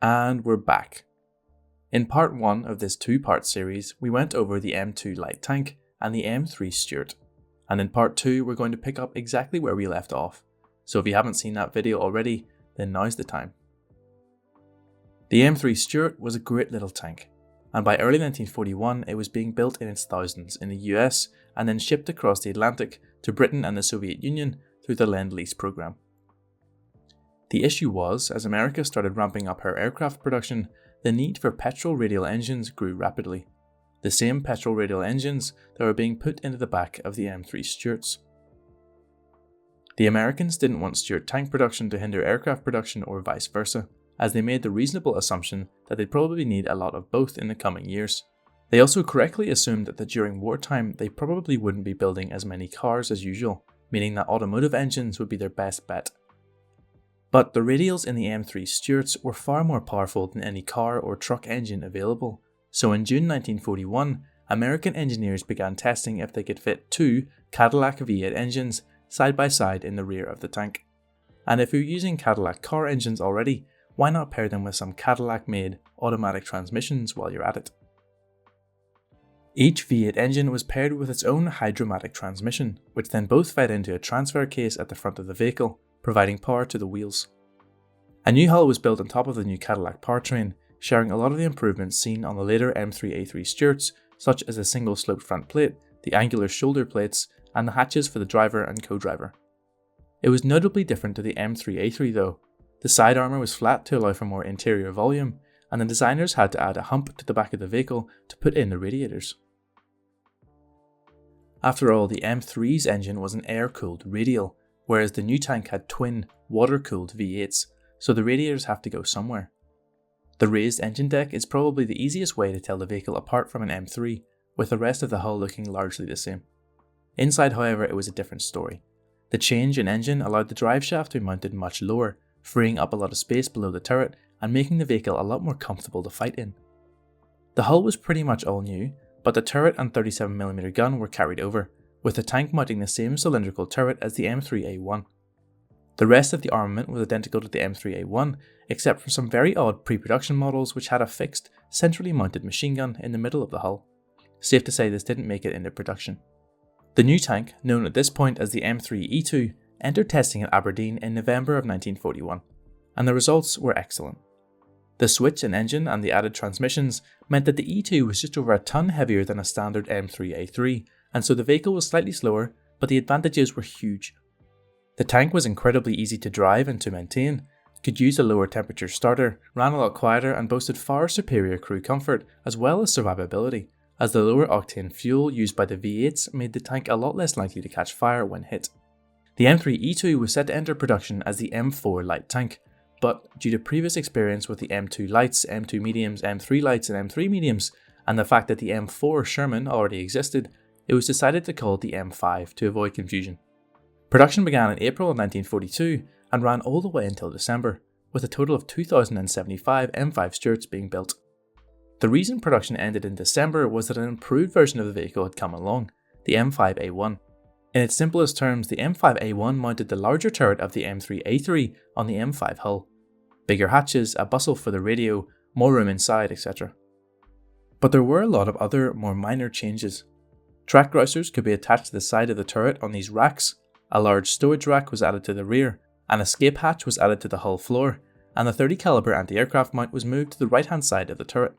And we're back. In part 1 of this 2-part series, we went over the M2 light tank and the M3 Stuart. And in part 2, we're going to pick up exactly where we left off. So if you haven't seen that video already, then now's the time. The M3 Stuart was a great little tank, and by early 1941 it was being built in its thousands in the US and then shipped across the Atlantic to Britain and the Soviet Union through the Lend-Lease program. The issue was, as America started ramping up her aircraft production, the need for petrol radial engines grew rapidly. The same petrol radial engines that were being put into the back of the M3 Stuarts. The Americans didn't want Stuart tank production to hinder aircraft production or vice versa, as they made the reasonable assumption that they'd probably need a lot of both in the coming years. They also correctly assumed that during wartime they probably wouldn't be building as many cars as usual, meaning that automotive engines would be their best bet. But the radials in the M3 Stuarts were far more powerful than any car or truck engine available, so in June 1941, American engineers began testing if they could fit 2 Cadillac V8 engines side by side in the rear of the tank. And if you're using Cadillac car engines already, why not pair them with some Cadillac-made automatic transmissions while you're at it? Each V8 engine was paired with its own hydromatic transmission, which then both fed into a transfer case at the front of the vehicle, providing power to the wheels. A new hull was built on top of the new Cadillac powertrain, sharing a lot of the improvements seen on the later M3A3 Stuarts, such as the single sloped front plate, the angular shoulder plates, and the hatches for the driver and co-driver. It was notably different to the M3A3 though. The side armour was flat to allow for more interior volume, and the designers had to add a hump to the back of the vehicle to put in the radiators. After all, the M3's engine was an air-cooled radial, whereas the new tank had twin, water-cooled V8s, so the radiators have to go somewhere. The raised engine deck is probably the easiest way to tell the vehicle apart from an M3, with the rest of the hull looking largely the same. Inside, however, it was a different story. The change in engine allowed the drive shaft to be mounted much lower, freeing up a lot of space below the turret and making the vehicle a lot more comfortable to fight in. The hull was pretty much all new, but the turret and 37mm gun were carried over, with the tank mounting the same cylindrical turret as the M3A1. The rest of the armament was identical to the M3A1, except for some very odd pre-production models which had a fixed, centrally mounted machine gun in the middle of the hull. Safe to say this didn't make it into production. The new tank, known at this point as the M3E2, entered testing at Aberdeen in November of 1941, and the results were excellent. The switch in engine and the added transmissions meant that the E2 was just over a ton heavier than a standard M3A3, and so the vehicle was slightly slower, but the advantages were huge. The tank was incredibly easy to drive and to maintain, could use a lower temperature starter, ran a lot quieter and boasted far superior crew comfort as well as survivability, as the lower octane fuel used by the V8s made the tank a lot less likely to catch fire when hit. The M3E2 was set to enter production as the M4 light tank, but due to previous experience with the M2 lights, M2 mediums, M3 lights and M3 mediums, and the fact that the M4 Sherman already existed, it was decided to call it the M5 to avoid confusion. Production began in April of 1942 and ran all the way until December, with a total of 2,075 M5 Stuarts being built. The reason production ended in December was that an improved version of the vehicle had come along, the M5A1. In its simplest terms, the M5A1 mounted the larger turret of the M3A3 on the M5 hull. Bigger hatches, a bustle for the radio, more room inside, etc. But there were a lot of other, more minor changes. Track grousers could be attached to the side of the turret on these racks, a large storage rack was added to the rear, an escape hatch was added to the hull floor, and the 30 caliber anti-aircraft mount was moved to the right hand side of the turret.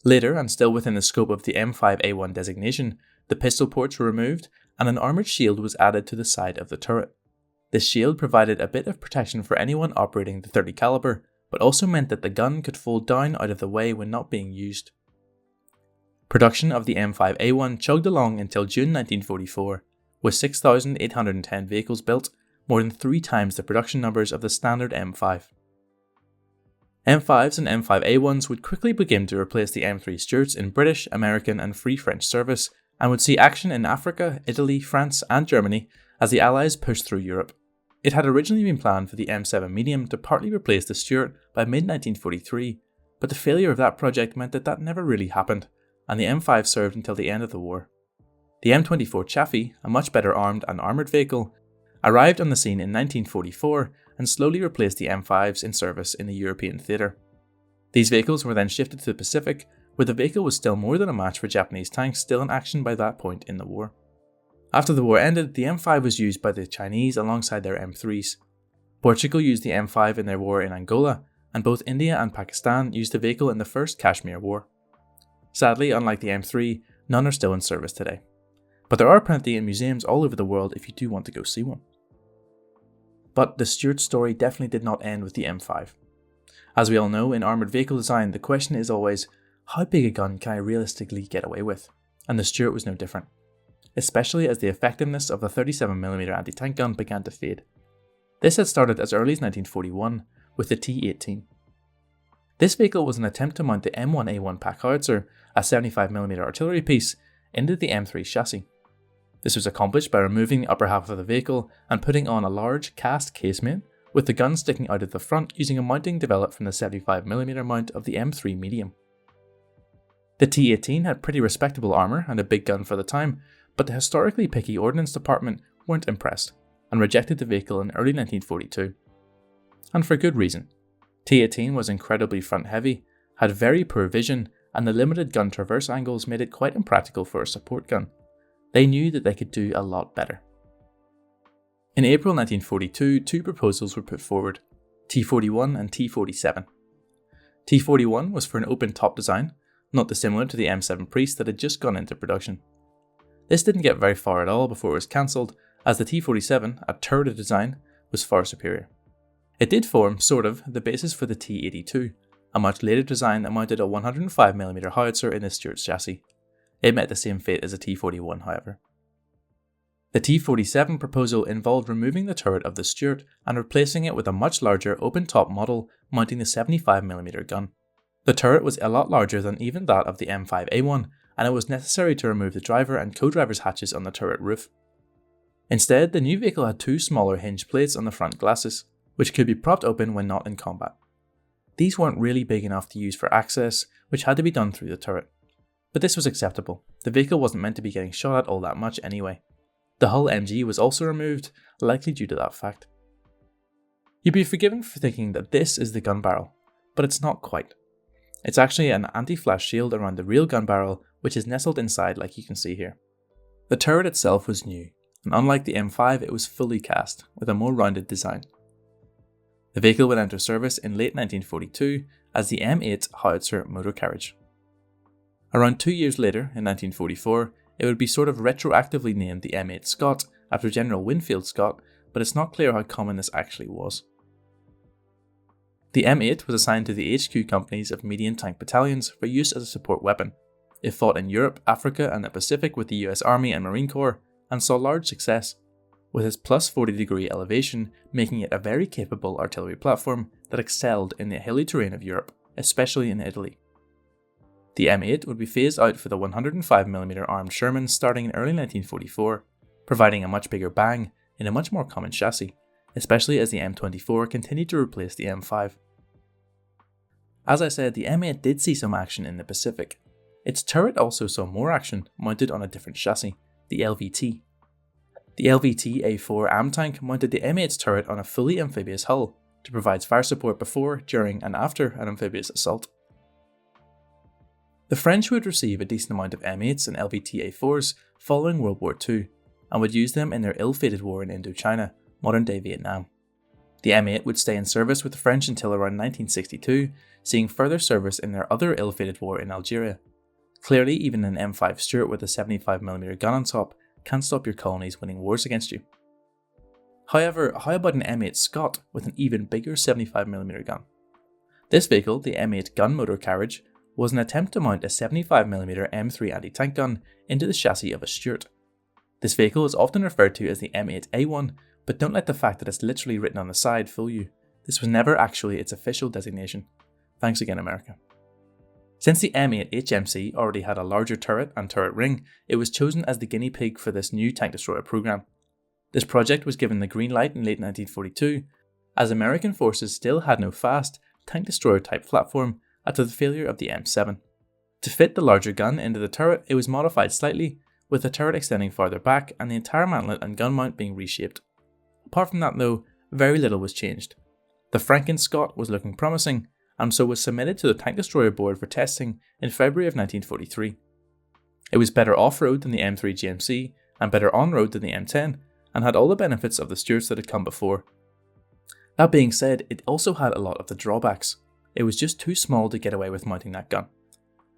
Later, and still within the scope of the M5A1 designation, the pistol ports were removed and an armoured shield was added to the side of the turret. This shield provided a bit of protection for anyone operating the 30 caliber, but also meant that the gun could fold down out of the way when not being used. Production of the M5A1 chugged along until June 1944, with 6,810 vehicles built, more than 3 times the production numbers of the standard M5. M5s and M5A1s would quickly begin to replace the M3 Stuarts in British, American and Free French service, and would see action in Africa, Italy, France and Germany as the Allies pushed through Europe. It had originally been planned for the M7 medium to partly replace the Stuart by mid-1943, but the failure of that project meant that never really happened, and the M5 served until the end of the war. The M24 Chaffee, a much better armed and armoured vehicle, arrived on the scene in 1944 and slowly replaced the M5s in service in the European theatre. These vehicles were then shifted to the Pacific, where the vehicle was still more than a match for Japanese tanks still in action by that point in the war. After the war ended, the M5 was used by the Chinese alongside their M3s. Portugal used the M5 in their war in Angola, and both India and Pakistan used the vehicle in the First Kashmir War. Sadly, unlike the M3, none are still in service today. But there are plenty in museums all over the world if you do want to go see one. But the Stuart story definitely did not end with the M5. As we all know, in armoured vehicle design, the question is always, how big a gun can I realistically get away with? And the Stuart was no different, especially as the effectiveness of the 37mm anti-tank gun began to fade. This had started as early as 1941 with the T-18. This vehicle was an attempt to mount the M1A1 pack howitzer, a 75mm artillery piece, into the M3 chassis. This was accomplished by removing the upper half of the vehicle and putting on a large cast casemate with the gun sticking out of the front using a mounting developed from the 75mm mount of the M3 medium. The T-18 had pretty respectable armour and a big gun for the time, but the historically picky Ordnance Department weren't impressed and rejected the vehicle in early 1942. And for good reason. T-18 was incredibly front heavy, had very poor vision, and the limited gun traverse angles made it quite impractical for a support gun. They knew that they could do a lot better. In April 1942, two proposals were put forward, T-41 and T-47. T-41 was for an open top design, not dissimilar to the M7 Priest that had just gone into production. This didn't get very far at all before it was cancelled, as the T-47, a turreted design, was far superior. It did form, sort of, the basis for the T-82, a much later design that mounted a 105mm howitzer in the Stuart's chassis. It met the same fate as the T-41, however. The T-47 proposal involved removing the turret of the Stuart and replacing it with a much larger open-top model mounting the 75mm gun. The turret was a lot larger than even that of the M5A1, and it was necessary to remove the driver and co-driver's hatches on the turret roof. Instead, the new vehicle had two smaller hinge plates on the front glasses, which could be propped open when not in combat. These weren't really big enough to use for access, which had to be done through the turret. But this was acceptable. The vehicle wasn't meant to be getting shot at all that much anyway. The hull MG was also removed, likely due to that fact. You'd be forgiven for thinking that this is the gun barrel, but it's not quite. It's actually an anti-flash shield around the real gun barrel, which is nestled inside like you can see here. The turret itself was new, and unlike the M5 it was fully cast, with a more rounded design. The vehicle would enter service in late 1942 as the M8 howitzer motor carriage. Around 2 years later, in 1944, it would be sort of retroactively named the M8 Scott after General Winfield Scott, but it's not clear how common this actually was. The M8 was assigned to the HQ companies of medium tank battalions for use as a support weapon. It fought in Europe, Africa and the Pacific with the US Army and Marine Corps, and saw large success, with its plus 40-degree elevation making it a very capable artillery platform that excelled in the hilly terrain of Europe, especially in Italy. The M8 would be phased out for the 105mm armed Sherman starting in early 1944, providing a much bigger bang in a much more common chassis, especially as the M24 continued to replace the M5. As I said, the M8 did see some action in the Pacific. Its turret also saw more action mounted on a different chassis, the LVT. The LVT A4 AM tank mounted the M8's turret on a fully amphibious hull to provide fire support before, during and after an amphibious assault. The French would receive a decent amount of M8s and LVT A4s following World War II, and would use them in their ill-fated war in Indochina, modern-day Vietnam. The M8 would stay in service with the French until around 1962, seeing further service in their other ill-fated war in Algeria. Clearly, even an M5 Stuart with a 75mm gun on top can't stop your colonies winning wars against you. However, how about an M8 Scott with an even bigger 75mm gun? This vehicle, the M8 gun motor carriage, was an attempt to mount a 75mm M3 anti-tank gun into the chassis of a Stuart. This vehicle is often referred to as the M8A1, but don't let the fact that it's literally written on the side fool you. This was never actually its official designation. Thanks again, America. Since the M8 HMC already had a larger turret and turret ring, it was chosen as the guinea pig for this new tank destroyer program. This project was given the green light in late 1942, as American forces still had no fast, tank destroyer type platform after the failure of the M7. To fit the larger gun into the turret, it was modified slightly, with the turret extending farther back and the entire mantlet and gun mount being reshaped. Apart from that though, very little was changed. The Franken Scott was looking promising, and so was submitted to the Tank Destroyer Board for testing in February of 1943. It was better off-road than the M3 GMC, and better on-road than the M10, and had all the benefits of the Stuarts that had come before. That being said, it also had a lot of the drawbacks. It was just too small to get away with mounting that gun.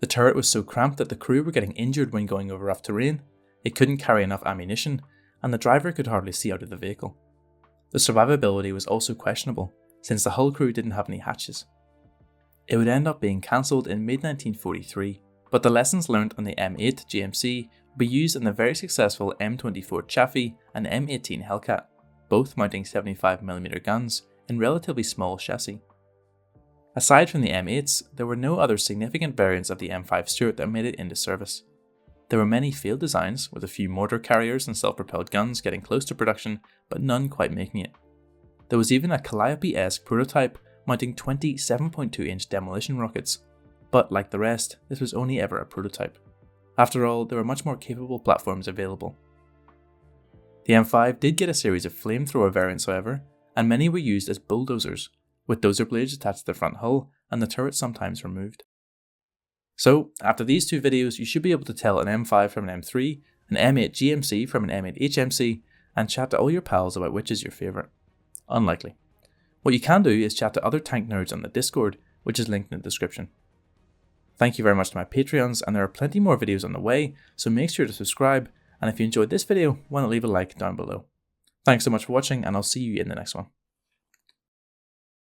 The turret was so cramped that the crew were getting injured when going over rough terrain, it couldn't carry enough ammunition, and the driver could hardly see out of the vehicle. The survivability was also questionable, since the hull crew didn't have any hatches. It would end up being cancelled in mid-1943, but the lessons learnt on the M8 GMC would be used in the very successful M24 Chaffee and M18 Hellcat, both mounting 75mm guns in relatively small chassis. Aside from the M8s, there were no other significant variants of the M5 Stuart that made it into service. There were many failed designs, with a few mortar carriers and self-propelled guns getting close to production, but none quite making it. There was even a Calliope-esque prototype mounting 20 7.2-inch demolition rockets, but like the rest, this was only ever a prototype. After all, there were much more capable platforms available. The M5 did get a series of flamethrower variants however, and many were used as bulldozers, with dozer blades attached to the front hull and the turret sometimes removed. So, after these two videos, you should be able to tell an M5 from an M3, an M8 GMC from an M8 HMC, and chat to all your pals about which is your favourite. Unlikely. What you can do is chat to other tank nerds on the Discord, which is linked in the description. Thank you very much to my Patreons, and there are plenty more videos on the way, so make sure to subscribe, and if you enjoyed this video, why not leave a like down below. Thanks so much for watching, and I'll see you in the next one.